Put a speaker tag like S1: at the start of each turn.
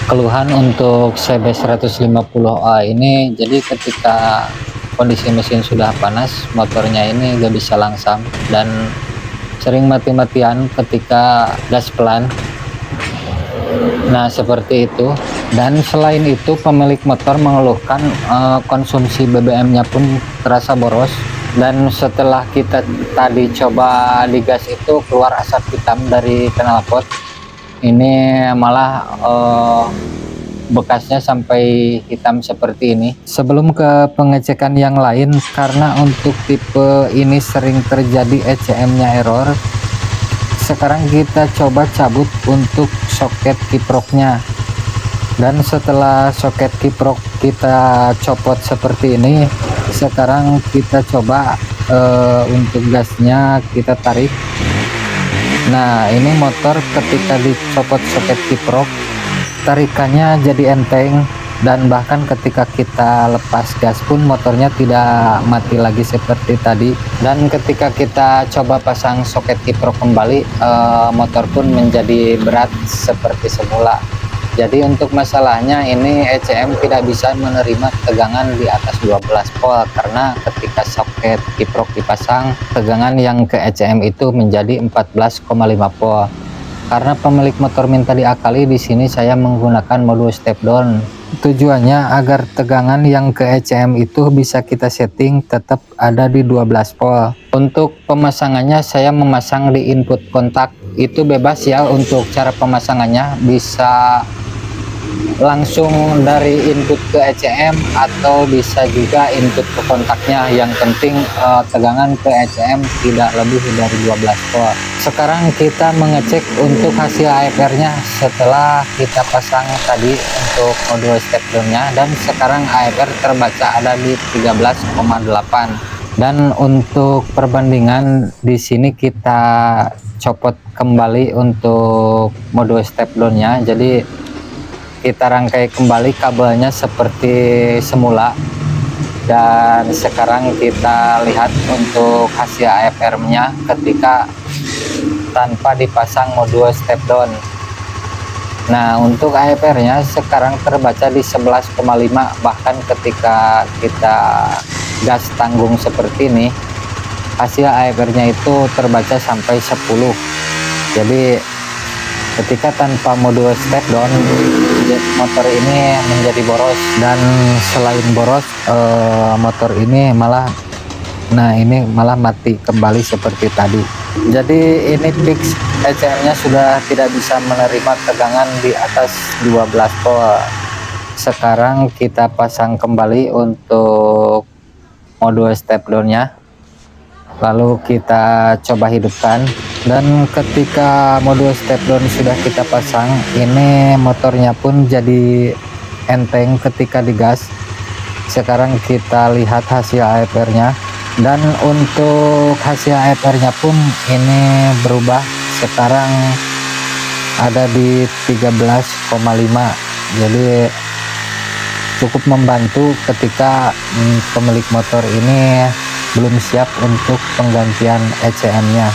S1: Keluhan untuk CB150A ini, jadi ketika kondisi mesin sudah panas, motornya ini gak bisa langsam dan sering mati-matian ketika gas pelan. Nah, seperti itu. Dan selain itu, pemilik motor mengeluhkan konsumsi BBM-nya pun terasa boros. Dan setelah kita tadi coba digas itu keluar asap hitam dari knalpot. Ini malah bekasnya sampai hitam seperti ini. Sebelum ke pengecekan yang lain, karena untuk tipe ini sering terjadi ECM-nya error, sekarang kita coba cabut untuk soket kiproknya. Dan setelah soket kiprok kita copot seperti ini, sekarang kita coba untuk gasnya kita tarik. Nah, ini motor ketika dicopot soket kiprok, tarikannya jadi enteng, dan bahkan ketika kita lepas gas pun motornya tidak mati lagi seperti tadi. Dan ketika kita coba pasang soket kiprok kembali, motor pun menjadi berat seperti semula. Jadi untuk masalahnya ini ECM tidak bisa menerima tegangan di atas 12 volt, karena ketika soket kiprok dipasang, tegangan yang ke ECM itu menjadi 14,5 volt. Karena pemilik motor minta diakali, di sini saya menggunakan mode step down. Tujuannya agar tegangan yang ke ECM itu bisa kita setting tetap ada di 12 volt. Untuk pemasangannya saya memasang di input kontak, itu bebas ya untuk cara pemasangannya, bisa langsung dari input ke ECM atau bisa juga input ke kontaknya. Yang penting tegangan ke ECM tidak lebih dari 12 volt. Sekarang kita mengecek untuk hasil AFR nya setelah kita pasang tadi untuk modul step down nya, dan sekarang AFR terbaca ada di 13,8. dan untuk perbandingan di sini kita copot kembali untuk modul step down nya, jadi kita rangkai kembali kabelnya seperti semula. Dan sekarang kita lihat untuk hasil AFR nya ketika tanpa dipasang modul step down. Nah, untuk AFR nya sekarang terbaca di 11,5, bahkan ketika kita gas tanggung seperti ini, hasil AFR nya itu terbaca sampai 10. Jadi ketika tanpa modul step down, motor ini menjadi boros. Dan selain boros, motor ini malah mati kembali seperti tadi. Jadi ini fix ECM nya sudah tidak bisa menerima tegangan di atas 12 volt. Sekarang kita pasang kembali untuk modul step down nya, lalu kita coba hidupkan. Dan ketika modul step down sudah kita pasang, ini motornya pun jadi enteng ketika digas. Sekarang kita lihat hasil AFR nya, dan untuk hasil AFR nya pun ini berubah, sekarang ada di 13,5. jadi cukup membantu ketika pemilik motor ini belum siap untuk penggantian ECM nya.